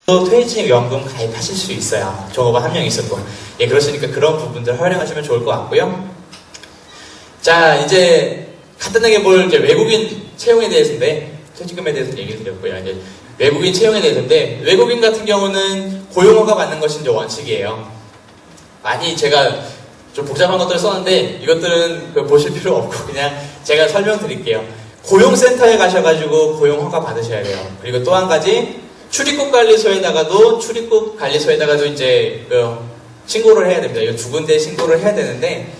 퇴직연금 가입하실 수 있어요. 종업원 한 명 있었고. 예, 그러시니까 그런 부분들 활용하시면 좋을 것 같고요. 자, 이제 간단하게 볼 이제 외국인 채용에 대해서인데, 퇴직금에 대해서 얘기를 드렸고요. 이제 외국인 채용에 대해서인데, 외국인 같은 경우는 고용허가 받는 것이 이제 원칙이에요. 많이 제가 좀 복잡한 것들을 썼는데, 이것들은 보실 필요 없고, 그냥 제가 설명드릴게요. 고용센터에 가셔가지고 고용허가 받으셔야 돼요. 그리고 또 한 가지, 출입국관리소에다가도 이제 신고를 해야 됩니다. 이 두 군데 신고를 해야 되는데,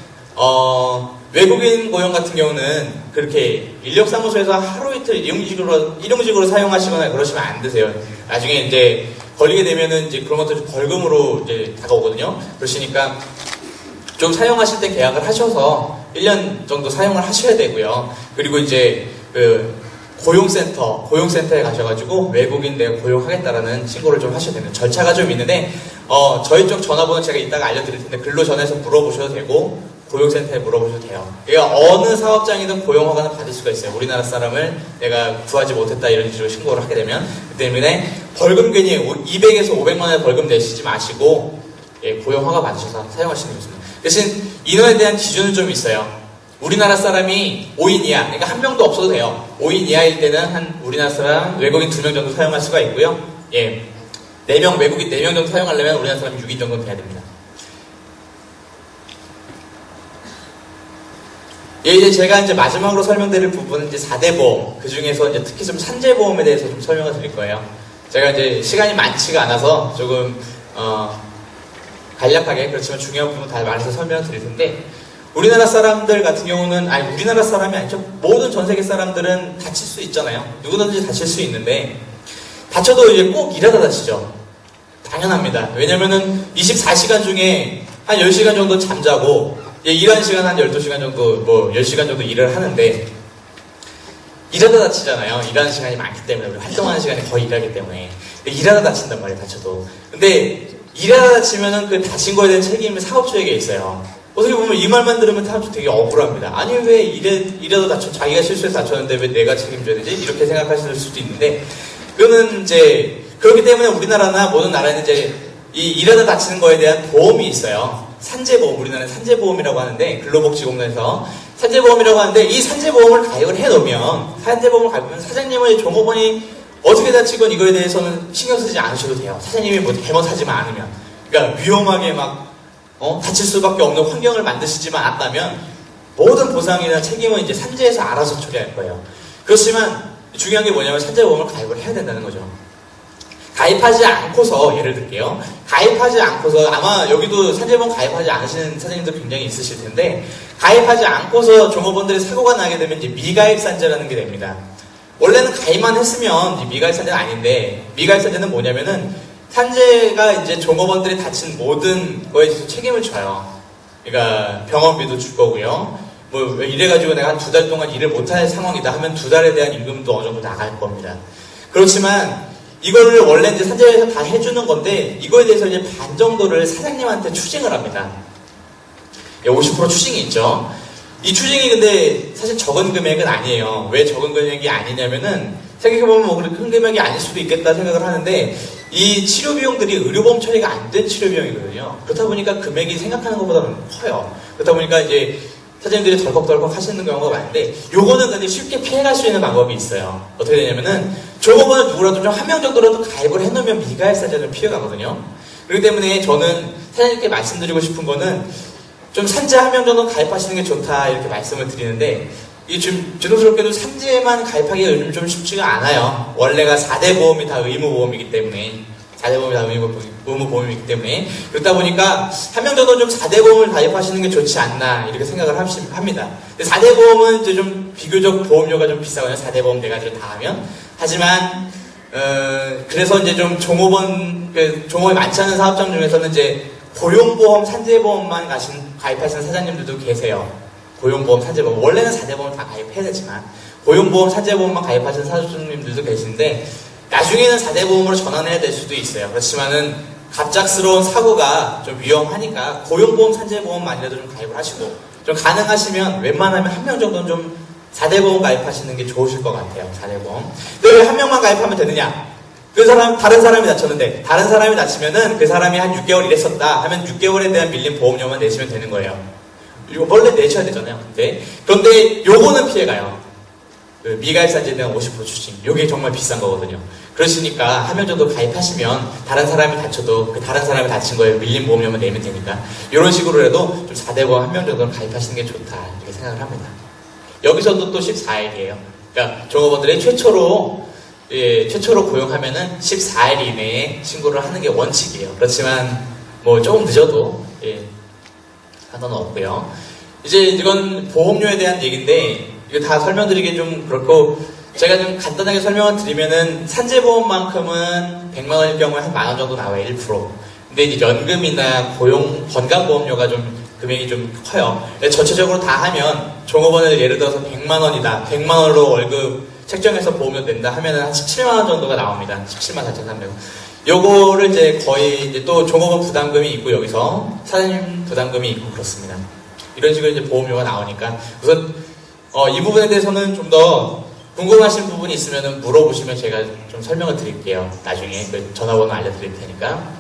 외국인 고용 같은 경우는 그렇게 인력사무소에서 하루 이틀 일용직으로 사용하시거나 그러시면 안 되세요. 나중에 이제 걸리게 되면은 이제 그런 것들 벌금으로 이제 다가오거든요. 그러시니까 좀 사용하실 때 계약을 하셔서 1년 정도 사용을 하셔야 되고요. 그리고 이제 고용센터에 가셔가지고 외국인 내가 고용하겠다라는 신고를 좀 하셔야 되는 절차가 좀 있는데, 저희 쪽 전화번호 제가 이따가 알려드릴 텐데 글로 전화해서 물어보셔도 되고, 고용센터에 물어보셔도 돼요. 그러니까 어느 사업장이든 고용허가는 받을 수가 있어요. 우리나라 사람을 내가 구하지 못했다 이런 식으로 신고를 하게 되면. 그 때문에 벌금 괜히 200에서 500만 원의 벌금 내시지 마시고, 예, 고용허가 받으셔서 사용하시는 게 좋습니다. 대신 인원에 대한 기준은 좀 있어요. 우리나라 사람이 5인 이하, 그러니까 한 명도 없어도 돼요. 5인 이하일 때는 우리나라 사람, 외국인 2명 정도 사용할 수가 있고요. 예, 4명, 외국인 4명 정도 사용하려면 우리나라 사람 6인 정도 돼야 됩니다. 예, 이제 제가 이제 마지막으로 설명드릴 부분은 이제 4대 보험, 그 중에서 이제 특히 좀 산재보험에 대해서 좀 설명을 드릴 거예요. 제가 이제 시간이 많지가 않아서 조금, 간략하게, 그렇지만 중요한 부분 다 말해서 설명을 드릴 텐데, 우리나라 사람들 같은 경우는, 우리나라 사람이 아니죠. 모든 전 세계 사람들은 다칠 수 있잖아요. 누구든지 다칠 수 있는데, 다쳐도 이제 꼭 일하다 다치죠. 당연합니다. 왜냐면은 24시간 중에 한 10시간 정도 잠자고, 일하는 시간 한 12시간 정도, 10시간 정도 일을 하는데, 일하다 다치잖아요. 일하는 시간이 많기 때문에, 우리 활동하는 시간이 거의 일하기 때문에. 일하다 다친단 말이에요, 다쳐도. 근데, 일하다 다치면은 그 다친 거에 대한 책임이 사업주에게 있어요. 어떻게 보면 이 말만 들으면 사람들이 되게 억울합니다. 아니, 왜 이래도 자기가 실수해서 다쳤는데 왜 내가 책임져야 되지? 이렇게 생각하실 수도 있는데, 그거는 이제, 그렇기 때문에 우리나라나 모든 나라에는 이제, 이 일하다 다치는 거에 대한 보험이 있어요. 산재보험, 우리나라는 산재보험이라고 하는데, 근로복지공단에서 산재보험이라고 하는데, 이 산재보험을 가입을 해놓으면, 산재보험을 가입하면 사장님의 종업원이 어떻게 다치건 이거에 대해서는 신경 쓰지 않으셔도 돼요. 사장님이 뭐 잘못하지만 않으면. 그러니까 위험하게 다칠 수밖에 없는 환경을 만드시지만 않았다면, 모든 보상이나 책임은 이제 산재에서 알아서 처리할 거예요. 그렇지만, 중요한 게 뭐냐면 산재보험을 가입을 해야 된다는 거죠. 가입하지 않고서, 예를 들게요. 가입하지 않고서, 아마 여기도 산재보험 가입하지 않으시는 사장님도 굉장히 있으실 텐데, 가입하지 않고서 종업원들의 사고가 나게 되면 이제 미가입 산재라는 게 됩니다. 원래는 가입만 했으면 이제 미가입 산재는 아닌데, 미가입 산재는 뭐냐면은, 산재가 이제 종업원들이 다친 모든 거에 대해서 책임을 져요. 그러니까 병원비도 줄 거고요. 이래가지고 내가 한 2달 동안 일을 못할 상황이다 하면 2달에 대한 임금도 어느 정도 나갈 겁니다. 그렇지만, 이거를 원래 이제 산재에서 다 해주는 건데, 이거에 대해서 이제 반 정도를 사장님한테 추징을 합니다. 50% 추징이 있죠. 이 추징이 근데 사실 적은 금액은 아니에요. 왜 적은 금액이 아니냐면은, 생각해보면 뭐 그렇게 큰 금액이 아닐 수도 있겠다 생각을 하는데, 이 치료 비용들이 의료보험 처리가 안 된 치료 비용이거든요. 그렇다 보니까 금액이 생각하는 것보다는 커요. 그렇다 보니까 이제 사장님들이 덜컥덜컥 하시는 경우가 많은데, 요거는 근데 쉽게 피해갈 수 있는 방법이 있어요. 어떻게 되냐면은, 종업원을 누구라도 좀 한 명 정도라도 가입을 해놓으면 미가입 산재를 피해가거든요. 그렇기 때문에 저는 사장님께 말씀드리고 싶은 거는, 좀 산재 한 명 정도 가입하시는 게 좋다, 이렇게 말씀을 드리는데, 이게 좀 죄송스럽게도 산재만 가입하기가 요즘 좀 쉽지가 않아요. 원래가 4대 보험이 다 의무보험이기 때문에. 4대 보험이 다 의무보험이기 때문에. 그렇다 보니까 한 명 정도 좀 4대 보험을 가입하시는 게 좋지 않나 이렇게 생각을 합니다. 4대 보험은 이제 좀 비교적 보험료가 좀 비싸거든요. 4대 보험 4가지를 다 하면. 하지만 그래서 이제 좀 종업원이 많지 않은 사업장 중에서는 이제 고용보험, 산재보험만 가입하시는 사장님들도 계세요. 고용보험, 산재보험. 원래는 4대 보험을 다 가입해야 되지만 고용보험, 산재보험만 가입하시는 사장님들도 계신데, 나중에는 4대 보험으로 전환해야 될 수도 있어요. 그렇지만은 갑작스러운 사고가 좀 위험하니까 고용보험, 산재보험만이라도 좀 가입을 하시고, 좀 가능하시면 웬만하면 한 명 정도는 좀 4대 보험 가입하시는 게 좋으실 것 같아요. 4대 보험. 근데 왜 한 명만 가입하면 되느냐? 다른 사람이 다쳤는데, 다른 사람이 다치면은 그 사람이 한 6개월 일했었다 하면 6개월에 대한 밀린 보험료만 내시면 되는 거예요. 이거 원래 내셔야 되잖아요. 그런데 요거는 피해가요. 그 미가입산지에 대한 50% 추징. 요게 정말 비싼 거거든요. 그러시니까 한 명 정도 가입하시면 다른 사람이 다쳐도 그 다른 사람이 다친 거에 밀린 보험료만 내면 되니까 이런 식으로 해도 좀 4대 보험 한 명 정도는 가입하시는 게 좋다 이렇게 생각을 합니다. 여기서도 또 14일이에요. 그러니까 종업원들이 최초로 고용하면은 14일 이내에 신고를 하는 게 원칙이에요. 그렇지만 뭐 조금 늦어도 상관은 없고요. 이제 이건 보험료에 대한 얘기인데 이거 다 설명드리기 좀 그렇고 제가 좀 간단하게 설명을 드리면은 산재보험만큼은 100만 원일 경우에 한 10,000원 정도 나와요. 1%. 근데 이제 연금이나 고용 건강보험료가 좀 금액이 좀 커요. 전체적으로 다 하면 종업원을 예를 들어서 100만 원이다. 100만 원으로 월급 책정해서 보험료 낸다 하면은 한 17만 원 정도가 나옵니다. 17만 4,300원. 요거를 이제 거의 이제 또 종업원 부담금이 있고 여기서 사장님 부담금이 있고 그렇습니다. 이런 식으로 이제 보험료가 나오니까 우선 이 부분에 대해서는 좀 더 궁금하신 부분이 있으면 물어보시면 제가 좀 설명을 드릴게요. 나중에 그 전화번호 알려드릴 테니까.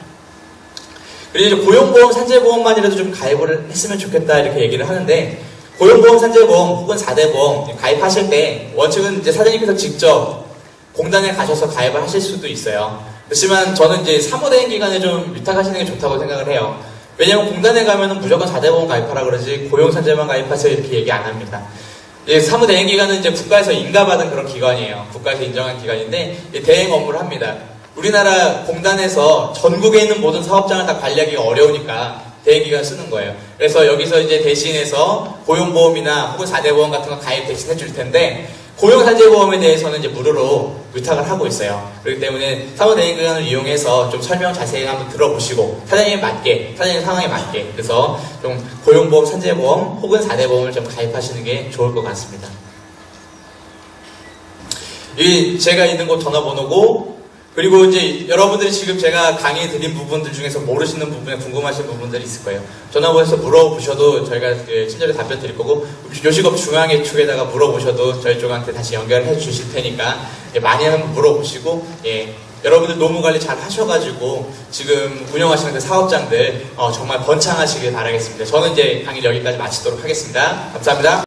그리고 이제 고용보험, 산재보험만이라도 좀 가입을 했으면 좋겠다 이렇게 얘기를 하는데 고용보험, 산재보험 혹은 4대 보험 가입하실 때 원칙은 이제 사장님께서 직접 공단에 가셔서 가입을 하실 수도 있어요. 그렇지만 저는 이제 사무대행 기간에 좀 위탁하시는 게 좋다고 생각을 해요. 왜냐면 공단에 가면은 무조건 4대 보험 가입하라 그러지 고용, 산재만 가입하세요 이렇게 얘기 안 합니다. 사무대행 기관은 이제 국가에서 인가받은 그런 기관이에요. 국가에서 인정한 기관인데 대행 업무를 합니다. 우리나라 공단에서 전국에 있는 모든 사업장을 다 관리하기가 어려우니까 대행기관 쓰는 거예요. 그래서 여기서 이제 대신해서 고용보험이나 혹은 4대 보험 같은 거 가입 대신 해줄 텐데 고용산재보험에 대해서는 이제 무료로 위탁을 하고 있어요. 그렇기 때문에 사무대행기관을 이용해서 좀 설명 자세히 한번 들어보시고 사장님 상황에 맞게 그래서 좀 고용보험, 산재보험 혹은 4대 보험을 좀 가입하시는 게 좋을 것 같습니다. 이 제가 있는 곳 전화번호고 그리고 이제 여러분들이 지금 제가 강의 드린 부분들 중에서 모르시는 부분에 궁금하신 부분들이 있을 거예요. 전화번호에서 물어보셔도 저희가 친절히 답변 드릴 거고 요식업 중앙회 쪽에다가 물어보셔도 저희 쪽한테 다시 연결해 주실 테니까 많이 한번 물어보시고 여러분들 노무관리 잘 하셔가지고 지금 운영하시는 그 사업장들 정말 번창하시길 바라겠습니다. 저는 이제 강의 여기까지 마치도록 하겠습니다. 감사합니다.